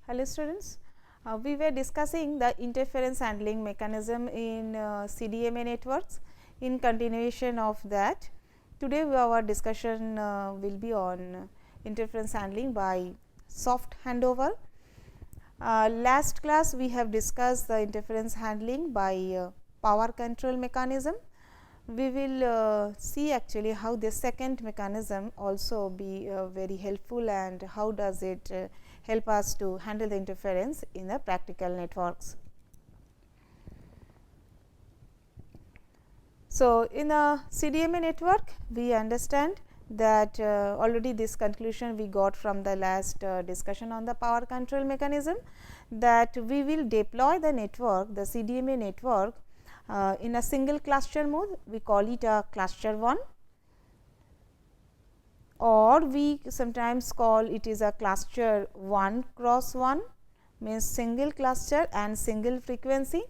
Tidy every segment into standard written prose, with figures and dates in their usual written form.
Hello students, we were discussing the interference handling mechanism in CDMA networks. In continuation of that, today our discussion will be on interference handling by soft handover. Last class we have discussed the interference handling by power control mechanism. We will see actually how the second mechanism also be very helpful and how does it help us to handle the interference in the practical networks. So, in a CDMA network we understand that already this conclusion we got from the last discussion on the power control mechanism, that we will deploy the network, the CDMA network in a single cluster mode. We call it a cluster 1, or we sometimes call it is a cluster 1 cross 1, means single cluster and single frequency.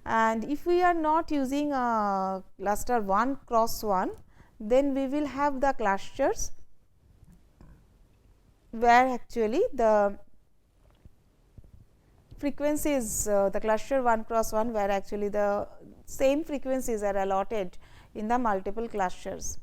And if we are not using a cluster 1 cross 1, then we will have the clusters where actually the frequencies, the cluster 1 cross 1, where actually the same frequencies are allotted in the multiple clusters.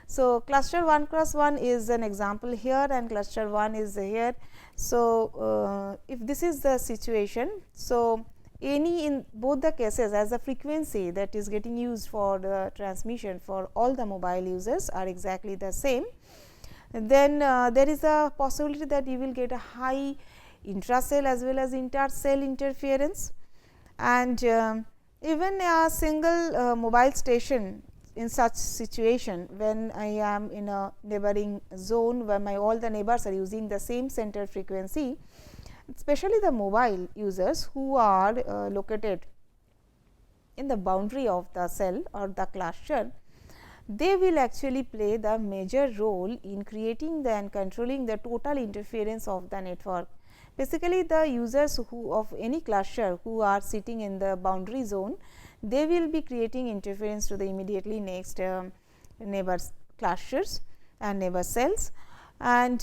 So, cluster 1 cross 1 is an example here and cluster 1 is here. So, if this is the situation, so any in both the cases, as the frequency that is getting used for the transmission for all the mobile users are exactly the same, then there is a possibility that you will get a high intra-cell as well as inter-cell interference. And even a single mobile station in such situation, when I am in a neighboring zone where my all the neighbors are using the same center frequency, especially the mobile users who are located in the boundary of the cell or the cluster, they will actually play the major role in creating and controlling the total interference of the network. Basically, the users who of any cluster who are sitting in the boundary zone, they will be creating interference to the immediately next neighbors clusters and neighbor cells. And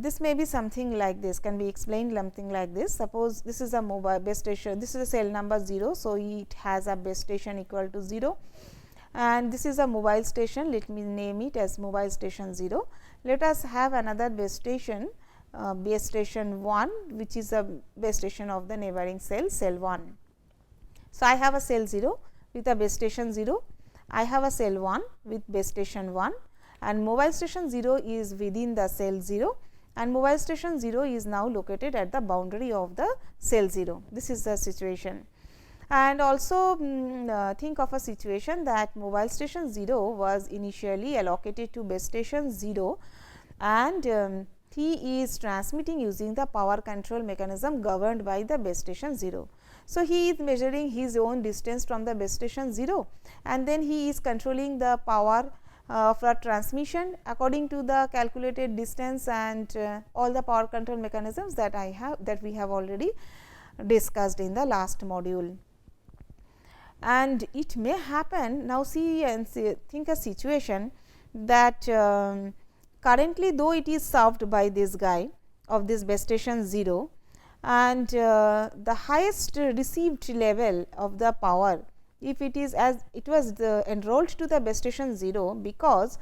this may be something like this, can be explained something like this. Suppose this is a mobile base station, this is a cell number 0. So, it has a base station equal to 0, and this is a mobile station, let me name it as mobile station 0. Let us have another base station 1, which is a base station of the neighboring cell, cell 1. So, I have a cell 0 with a base station 0, I have a cell 1 with base station 1, and mobile station 0 is within the cell 0, and mobile station 0 is now located at the boundary of the cell 0. This is the situation. And also think of a situation that mobile station 0 was initially allocated to base station 0, and he is transmitting using the power control mechanism governed by the base station 0. So, he is measuring his own distance from the base station 0, and then he is controlling the power for transmission according to the calculated distance and all the power control mechanisms that we have already discussed in the last module. And it may happen, now see and think a situation that currently though it is served by this guy of this base station 0, and the highest received level of the power, if it is as it was enrolled to the base station 0, because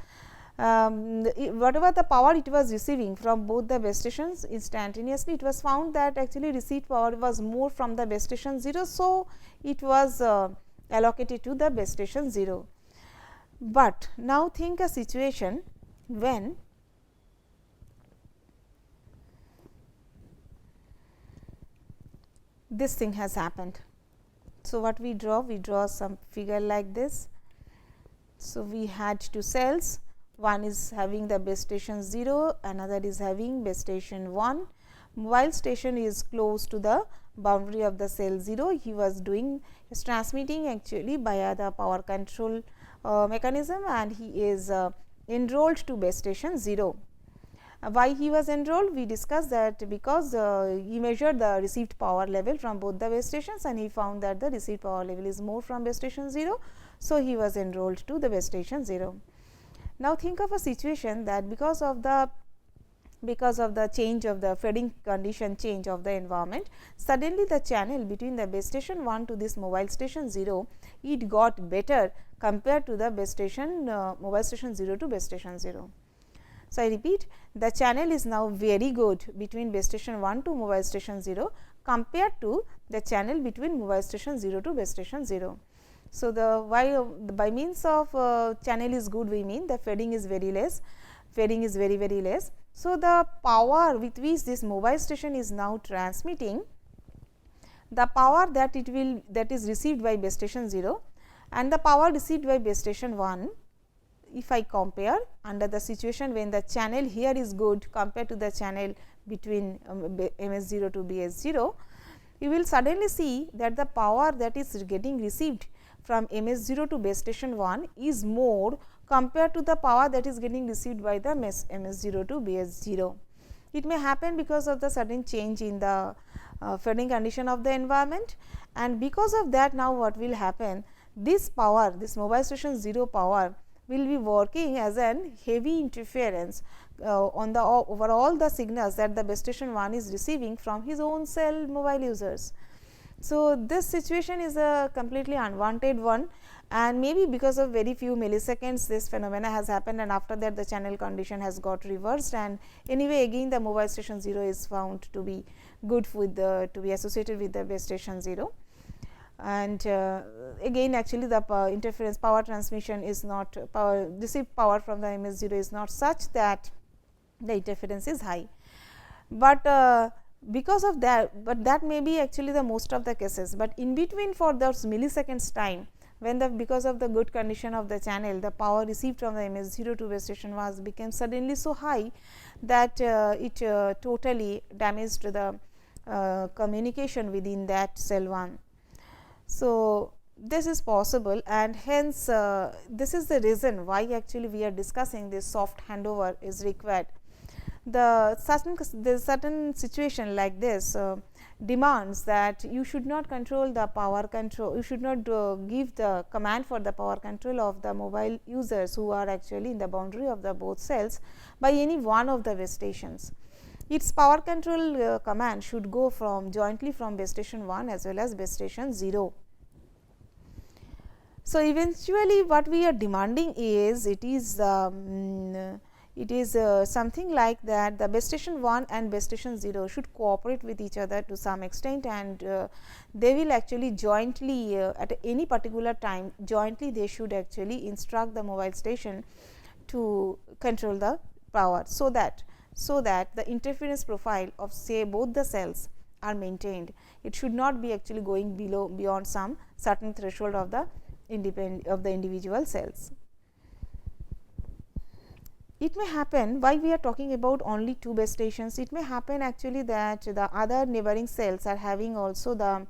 whatever the power it was receiving from both the base stations instantaneously, it was found that actually received power was more from the base station 0. So, it was allocated to the base station 0. But now think a situation when this thing has happened. So, what we draw some figure like this. So, we had two cells, one is having the base station 0, another is having base station 1. Mobile station is close to the boundary of the cell 0, he was transmitting actually via the power control mechanism, and he is enrolled to base station 0. Why he was enrolled? We discussed that because he measured the received power level from both the base stations, and he found that the received power level is more from base station 0. So, he was enrolled to the base station 0. Now, think of a situation that because of the because of the change of the fading condition change of the environment, suddenly the channel between the base station 1 to this mobile station 0, it got better compared to the base station mobile station 0 to base station 0. So, I repeat, the channel is now very good between base station 1 to mobile station 0 compared to the channel between mobile station 0 to base station 0. So, by means of channel is good, we mean the fading is very less, fading is very less. So, the power with which this mobile station is now transmitting, the power that is received by base station 0 and the power received by base station 1, if I compare under the situation when the channel here is good compared to the channel between MS0 to BS0, you will suddenly see that the power that is getting received from MS0 to base station 1 is more compared to the power that is getting received by the MS0 to BS0. It may happen because of the sudden change in the fading condition of the environment, and because of that now what will happen, this power, this mobile station 0 power will be working as an heavy interference on the overall the signals that the base station 1 is receiving from his own cell mobile users. So, this situation is a completely unwanted one, and maybe because of very few milliseconds this phenomena has happened, and after that the channel condition has got reversed, and anyway again the mobile station 0 is found to be good with the to be associated with the base station 0. And again actually the interference power transmission is not received power from the MS0 is not such that the interference is high, but because of that, but that may be actually the most of the cases, but in between for those milliseconds time when the because of the good condition of the channel, the power received from the MS0 to base station was became suddenly so high that it totally damaged the communication within that cell 1. So, this is possible, and hence this is the reason why actually we are discussing this soft handover is required. The certain situation like this demands that you should not control the power control, you should not give the command for the power control of the mobile users who are actually in the boundary of the both cells by any one of the base stations. Its power control command should go from jointly from base station 1 as well as base station 0. So, eventually what we are demanding is it is something like that the base station 1 and base station 0 should cooperate with each other to some extent, and they will actually jointly at any particular time jointly they should actually instruct the mobile station to control the power, so that the interference profile of say both the cells are maintained. It should not be actually going beyond some certain threshold of the individual cells. It may happen, why we are talking about only 2 base stations, it may happen actually that the other neighboring cells are having also the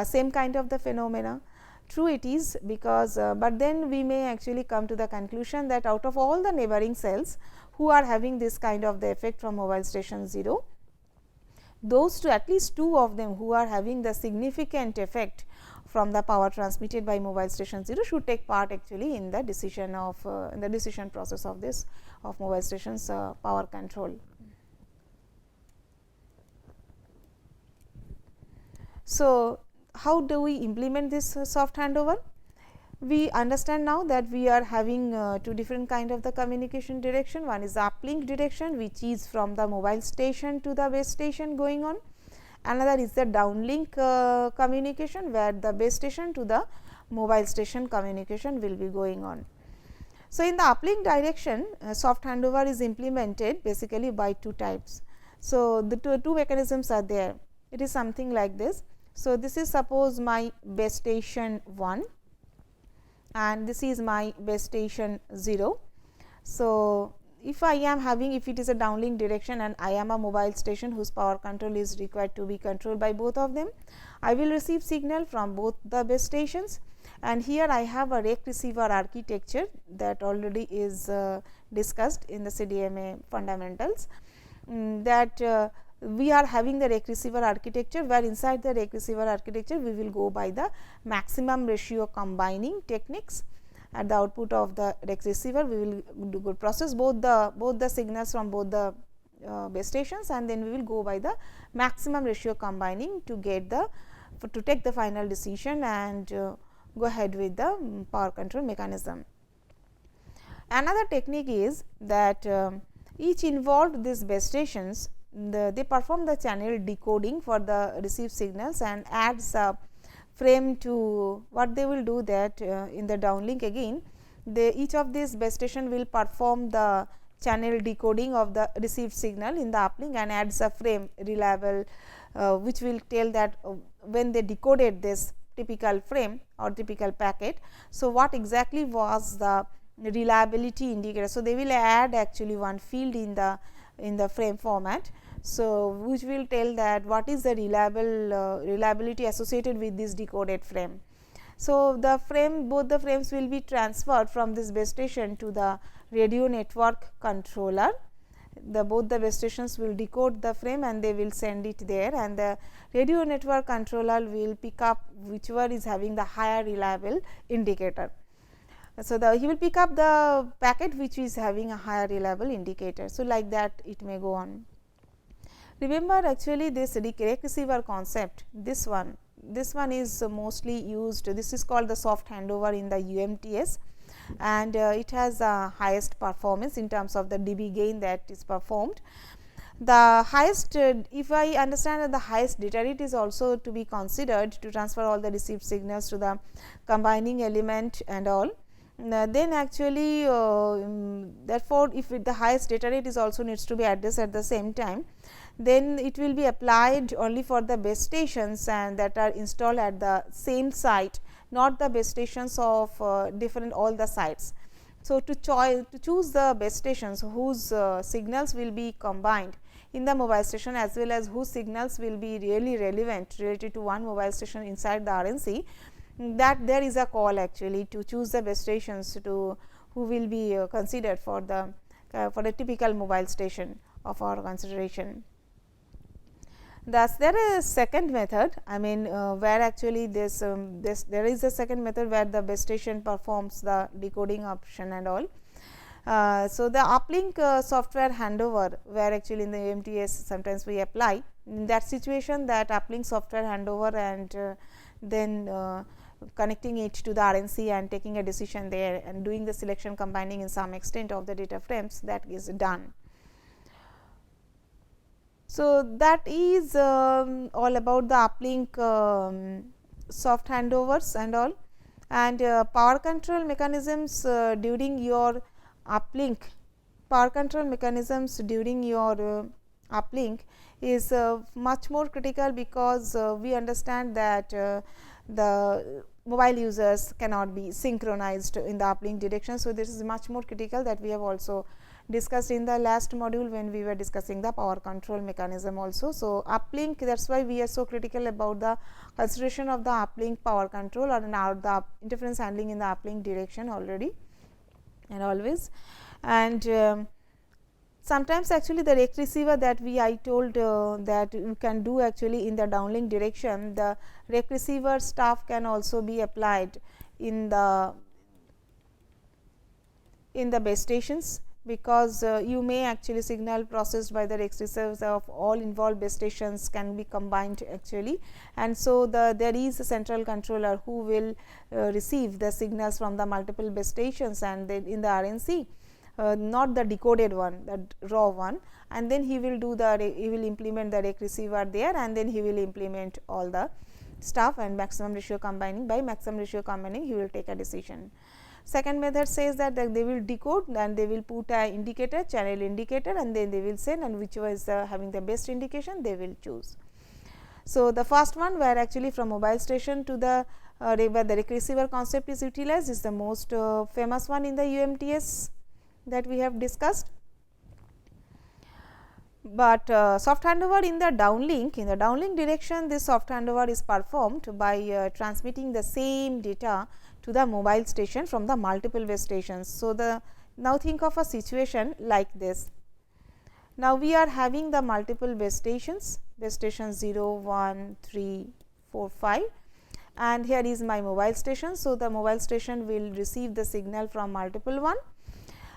same kind of the phenomena. True it is, because but then we may actually come to the conclusion that out of all the neighboring cells who are having this kind of the effect from mobile station 0, those two, at least 2 of them who are having the significant effect from the power transmitted by mobile station 0 should take part actually in the decision of in the decision process of this of mobile stations power control. So, how do we implement this soft handover? We understand now that we are having 2 different kind of the communication direction. One is the uplink direction, which is from the mobile station to the base station going on. Another is the downlink communication, where the base station to the mobile station communication will be going on. So, in the uplink direction soft handover is implemented basically by 2 types. So, the two mechanisms are there. It is something like this. So, this is suppose my base station 1 and this is my base station 0. So, if I am having, if it is a downlink direction and I am a mobile station whose power control is required to be controlled by both of them, I will receive signal from both the base stations, and here I have a Rake receiver architecture that already is discussed in the CDMA fundamentals, that we are having the Rake receiver architecture, where inside the Rake receiver architecture we will go by the maximum ratio combining techniques. At the output of the Rake receiver, we will process both the signals from both the base stations, and then we will go by the maximum ratio combining to get the to take the final decision and go ahead with the power control mechanism. Another technique is that each involved these base stations, they perform the channel decoding for the received signals and adds a frame to what they will do that in the downlink again. Each of these base station will perform the channel decoding of the received signal in the uplink and adds a frame reliable, which will tell that when they decoded this typical frame or typical packet. So, what exactly was the reliability indicator. So, they will add actually one field in the frame format. So, which will tell that what is the reliability associated with this decoded frame. So, the frame, both the frames will be transferred from this base station to the radio network controller. Both the base stations will decode the frame and they will send it there, and the radio network controller will pick up whichever is having the higher reliable indicator. So, he will pick up the packet which is having a higher reliable indicator. So, like that it may go on. Remember actually this Rake receiver concept, this one is mostly used, this is called the soft handover in the UMTS, and it has the highest performance in terms of the dB gain that is performed. The highest, if I understand that the highest data rate is also to be considered to transfer all the received signals to the combining element and all. Then actually therefore, if the highest data rate is also needs to be addressed at the same time, then it will be applied only for the base stations and that are installed at the same site, not the base stations of different all the sites. So, to choose the base stations whose signals will be combined in the mobile station as well as whose signals will be really relevant related to one mobile station inside the RNC, that there is a call actually to choose the base stations to who will be considered for the typical mobile station of our consideration. Thus, there is a second method, I mean where actually there is a second method where the base station performs the decoding option and all. So, the uplink software handover, where actually in the UMTS sometimes we apply in that situation, that uplink software handover and then connecting it to the RNC and taking a decision there and doing the selection combining in some extent of the data frames, that is done. So, that is all about the uplink soft handovers and all, and power control mechanisms during your uplink. Power control mechanisms during your uplink is much more critical, because we understand that the mobile users cannot be synchronized in the uplink direction. So, this is much more critical, that we have also discussed in the last module when we were discussing the power control mechanism also. So, uplink, that is why we are so critical about the consideration of the uplink power control or the interference handling in the uplink direction already and always. And sometimes actually the Rake receiver that I told that you can do actually in the downlink direction, the Rake receiver stuff can also be applied in the base stations, because you may actually signal processed by the Rake receivers of all involved base stations can be combined actually. And so, there is a central controller who will receive the signals from the multiple base stations and then in the RNC, not the decoded one, the raw one, and then he will implement the Rake receiver there, and then he will implement all the stuff and maximum ratio combining. By maximum ratio combining, he will take a decision. Second method says that they will decode and they will put a indicator, channel indicator, and then they will send, and whichever is having the best indication they will choose. So, the first one, where actually from mobile station to the where the Rake receiver concept is utilized, is the most famous one in the UMTS that we have discussed. But soft handover in the downlink direction, this soft handover is performed by transmitting the same data to the mobile station from the multiple base stations. So, now think of a situation like this. Now, we are having the multiple base stations 0, 1, 3, 4, 5, and here is my mobile station. So, the mobile station will receive the signal from multiple one,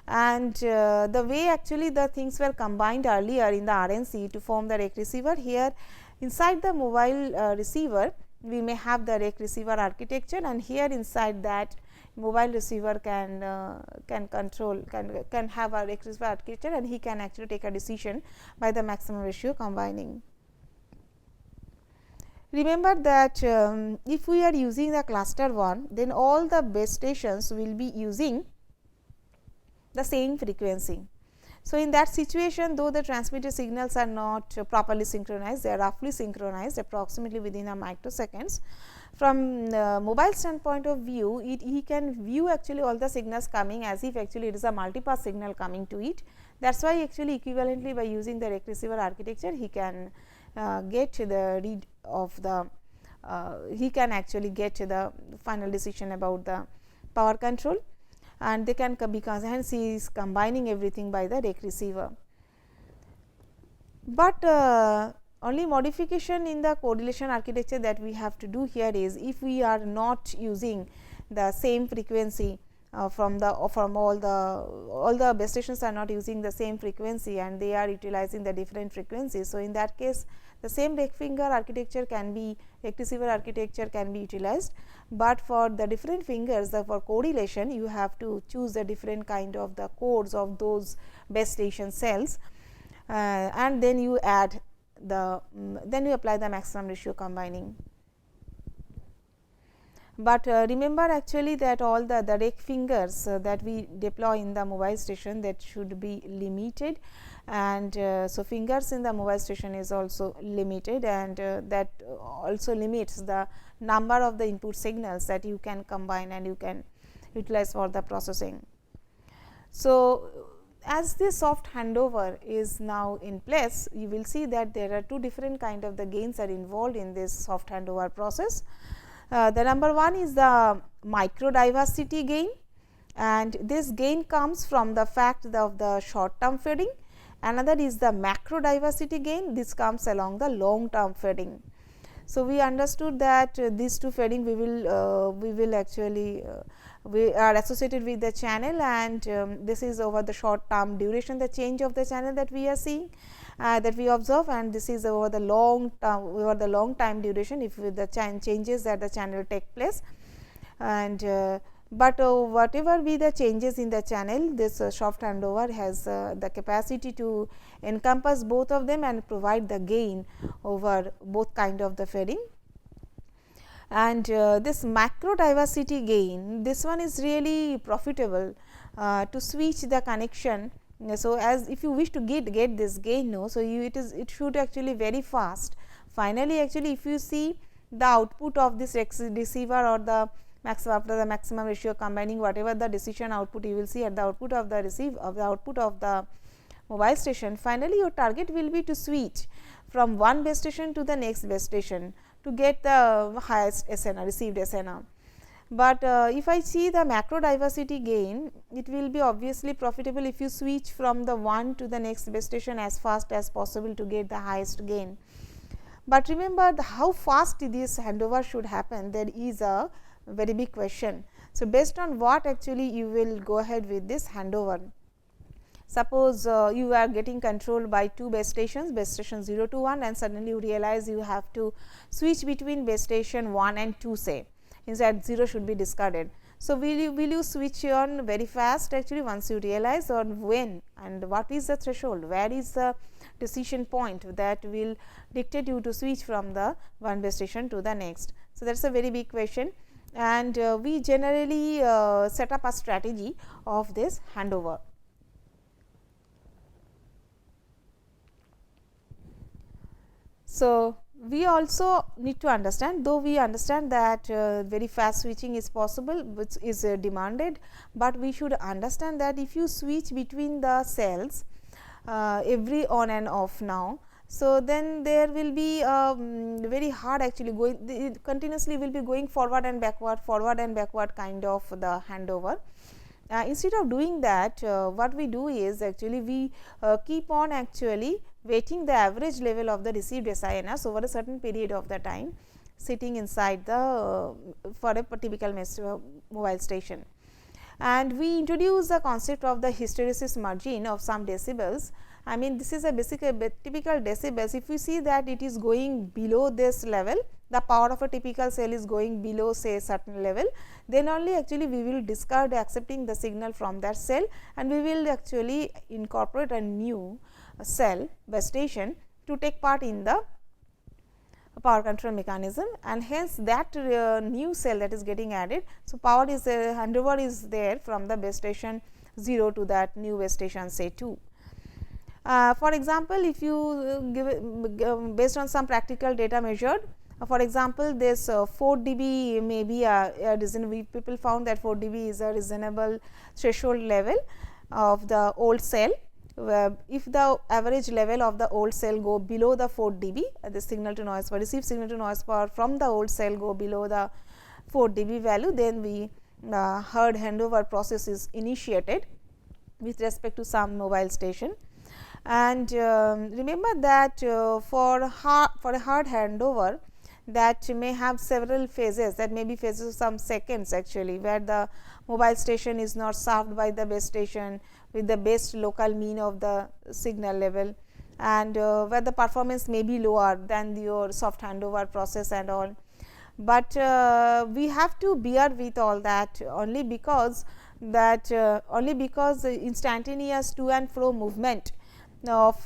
And the way actually the things were combined earlier in the RNC to form the Rake receiver, here inside the mobile receiver we may have the Rake receiver architecture, and here inside that mobile receiver can control can have a Rake receiver architecture, and he can actually take a decision by the maximum ratio combining. Remember that if we are using the cluster 1, then all the base stations will be using the same frequency. So, in that situation, though the transmitted signals are not properly synchronized, they are roughly synchronized approximately within a microseconds. From mobile standpoint of view, he can view actually all the signals coming as if actually it is a multipass signal coming to it. That is why actually equivalently by using the Rake receiver architecture, he can get the read of the he can actually get the final decision about the power control, and they can because hence he is combining everything by the Rake receiver. But only modification in the correlation architecture that we have to do here is, if we are not using the same frequency from all the base stations are not using the same frequency and they are utilizing the different frequencies. So, in that case the same Rake finger architecture can be Rake receiver architecture can be utilized, but for the different fingers for correlation you have to choose the different kind of the codes of those base station cells, and then you add the then you apply the maximum ratio combining. But remember actually that all the Rake fingers that we deploy in the mobile station, that should be limited, and so fingers in the mobile station is also limited, and that also limits the number of the input signals that you can combine and you can utilize for the processing. So, as this soft handover is now in place, you will see that there are two different kind of the gains are involved in this soft handover process. The number one is the micro diversity gain, and this gain comes from the fact of the short term fading. Another is the macro diversity gain, this comes along the long term fading. So, we understood that these two fading we will actually we are associated with the channel, and this is over the short term duration, the change of the channel that we are seeing that we observe, and this is over the long time duration if the changes that the channel take place. And but whatever be the changes in the channel, this soft handover has the capacity to encompass both of them and provide the gain over both kind of the fading. And this macro diversity gain, this one is really profitable to switch the connection. So, as if you wish to get this gain, so it should actually very fast. Finally, actually if you see the output of this receiver or the after the maximum ratio combining, whatever the decision output you will see at the output of the output of the mobile station, finally your target will be to switch from one base station to the next base station to get the highest SNR, received SNR. But if I see the macro diversity gain, it will be obviously profitable if you switch from the one to the next base station as fast as possible to get the highest gain. But remember how fast this handover should happen, there is a very big question. So, based on what actually you will go ahead with this handover. Suppose you are getting controlled by two base stations 0 to 1, and suddenly you realize you have to switch between base station 1 and 2, say instead 0 should be discarded. So, will you switch on very fast actually once you realize, or when, and what is the threshold, where is the decision point that will dictate you to switch from the one base station to the next. So, that is a very big question, and we generally set up a strategy of this handover. So, we also need to understand, though we understand that very fast switching is possible, which is demanded, but we should understand that if you switch between the cells every on and off now, so then there will be very hard actually going, it continuously will be going forward and backward kind of the handover. Instead of doing that, what we do is actually we keep on actually weighting the average level of the received SINRs over a certain period of the time, sitting inside the for a typical mobile station. and we introduce the concept of the hysteresis margin of some decibels. I mean, this is a typical decibels. If we see that it is going below this level, the power of a typical cell is going below say a certain level, then only actually we will discard accepting the signal from that cell, and we will actually incorporate a new cell base station to take part in the power control mechanism, and hence that new cell that is getting added. So, power is handover is there from the base station 0 to that new base station say 2. For example, if you give based on some practical data measured, for example, this 4 dB may be a reasonable, people found that 4 dB is a reasonable threshold level of the old cell. If the average level of the old cell go below the 4 dB, the signal to noise power, received signal to noise power from the old cell go below the 4 dB value, then we hard handover process is initiated with respect to some mobile station. And remember that for a hard handover, that may have several phases, that may be phases of some seconds actually, where the mobile station is not served by the base station with the best local mean of the signal level, and where the performance may be lower than your soft handover process and all. But we have to bear with all that only because the instantaneous to and fro movement of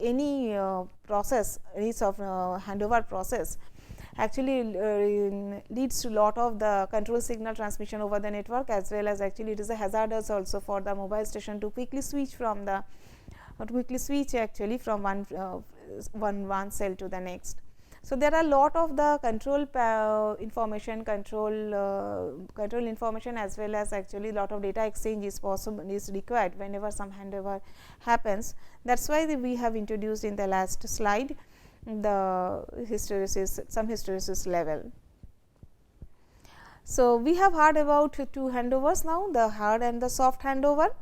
any process, any sort of handover process actually leads to lot of the control signal transmission over the network, as well as actually it is a hazardous also for the mobile station to quickly switch from the actually from one cell to the next. So, there are lot of the control information as well as actually lot of data exchange is required whenever some handover happens. That is why we have introduced in the last slide the some hysteresis level. So, we have heard about two handovers now, the hard and the soft handover.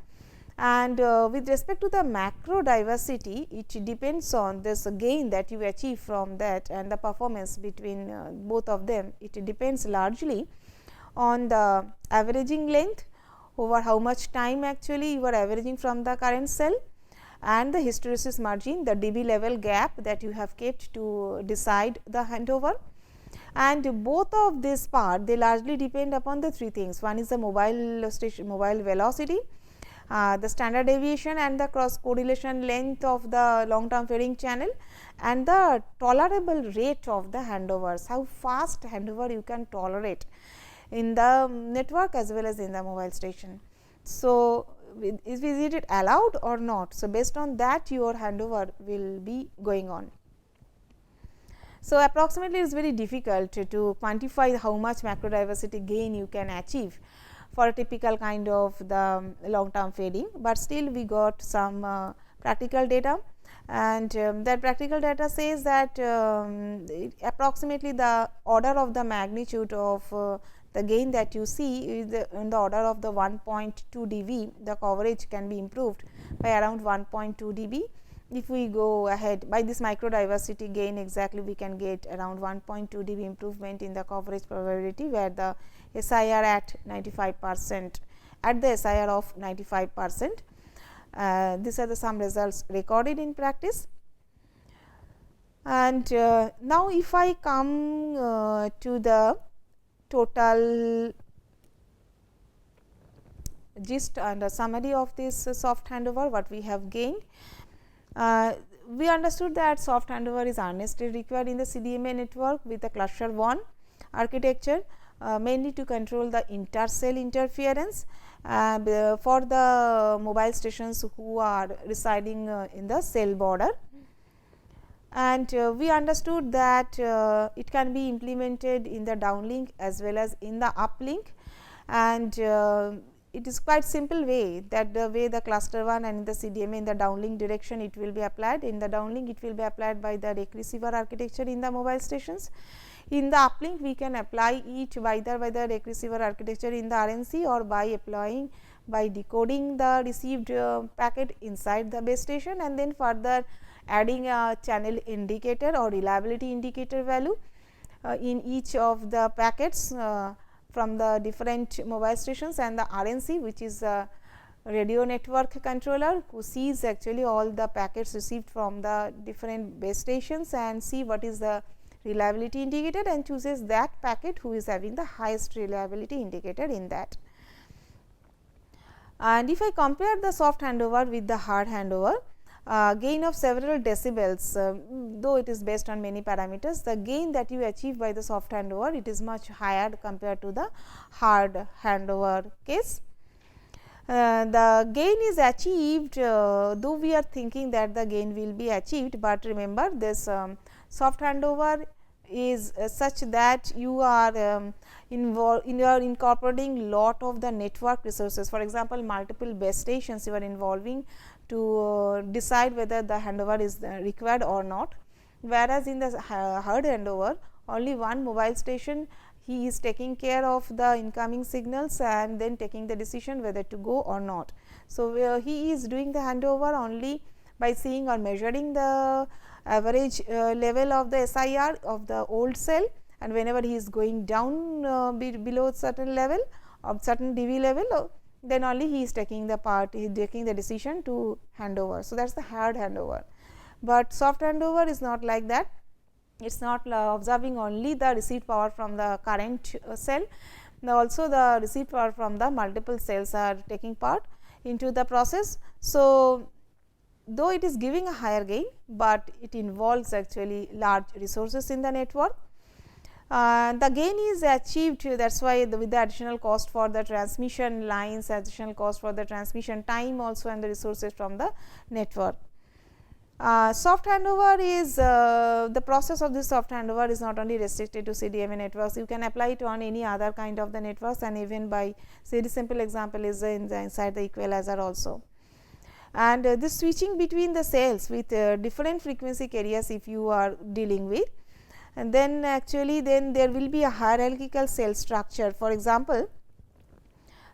And with respect to the macro diversity, it depends on this gain that you achieve from that and the performance between both of them. It depends largely on the averaging length over how much time actually you are averaging from the current cell, and the hysteresis margin, the dB level gap that you have kept to decide the handover. And both of this part, they largely depend upon the three things. One is the mobile velocity, the standard deviation and the cross correlation length of the long term fading channel, and the tolerable rate of the handovers, how fast handover you can tolerate in the network as well as in the mobile station. So, is it allowed or not? So, based on that your handover will be going on. So, approximately it is very difficult to quantify how much macro diversity gain you can achieve for a typical kind of the long term fading, but still we got some practical data, and that practical data says that approximately the order of the magnitude of the gain that you see is in the order of the 1.2 dB. The coverage can be improved by around 1.2 dB. If we go ahead by this micro diversity gain, exactly we can get around 1.2 dB improvement in the coverage probability, where the SIR at 95%, at the SIR of 95%. These are the some results recorded in practice. And now, if I come to the total gist and a summary of this soft handover, what we have gained. We understood that soft handover is earnestly required in the CDMA network with the cluster 1 architecture, mainly to control the inter-cell interference for the mobile stations who are residing in the cell border. And we understood that it can be implemented in the downlink as well as in the uplink, and it is quite simple way that the way the cluster 1 and the CDMA in the downlink direction it will be applied. In the downlink it will be applied by the Rake receiver architecture in the mobile stations. In the uplink we can apply it either by the Rake receiver architecture in the RNC or by decoding the received packet inside the base station, and then further adding a channel indicator or reliability indicator value in each of the packets from the different mobile stations, and the RNC, which is a radio network controller, who sees actually all the packets received from the different base stations and see what is the reliability indicator and chooses that packet who is having the highest reliability indicator in that. And if I compare the soft handover with the hard handover, gain of several decibels, though it is based on many parameters, the gain that you achieve by the soft handover, it is much higher compared to the hard handover case. The gain is achieved, though we are thinking that the gain will be achieved, but remember this soft handover is such that you are incorporating lot of the network resources. For example, multiple base stations you are involving to decide whether the handover is required or not, whereas in the hard handover only one mobile station, he is taking care of the incoming signals and then taking the decision whether to go or not. So, he is doing the handover only by seeing or measuring the average level of the SIR of the old cell, and whenever he is going down below certain level of certain dB level, then only he is taking the part, he is taking the decision to handover. So, that is the hard handover, but soft handover is not like that. It is not observing only the receipt power from the current cell, also the receipt power from the multiple cells are taking part into the process. So, though it is giving a higher gain, but it involves actually large resources in the network. The gain is achieved, that is why with the additional cost for the transmission lines, additional cost for the transmission time also, and the resources from the network. Soft handover is the process of this soft handover is not only restricted to CDMA networks, you can apply it on any other kind of the networks, and even by say the simple example is inside the equalizer also. And this switching between the cells with different frequency carriers if you are dealing with, and then actually then there will be a hierarchical cell structure. For example,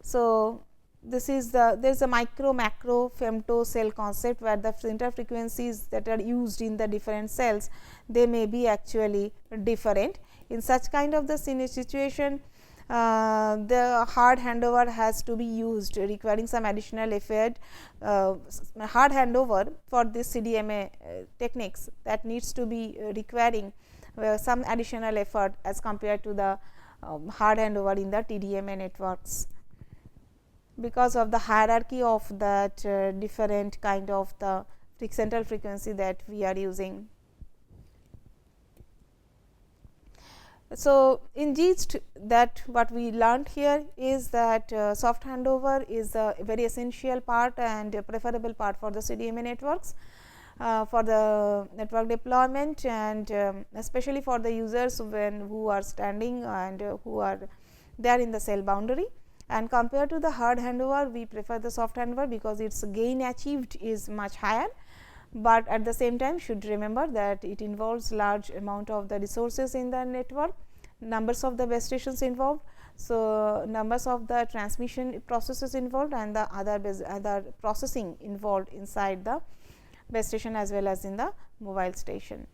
so this is the there is a micro macro femto cell concept, where the center frequencies that are used in the different cells, they may be actually different. In such kind of the situation, the hard handover has to be used, requiring some additional effort. Hard handover for this CDMA techniques, that needs to be requiring some additional effort as compared to the hard handover in the TDMA networks, because of the hierarchy of that different kind of the central frequency that we are using. So, in gist, that what we learned here is that soft handover is a very essential part and a preferable part for the CDMA networks, for the network deployment, and especially for the users who are standing and who are there in the cell boundary. And compared to the hard handover, we prefer the soft handover because its gain achieved is much higher, but at the same time should remember that it involves large amount of the resources in the network, numbers of the base stations involved. So, numbers of the transmission processes involved, and the other processing involved inside the base station as well as in the mobile station.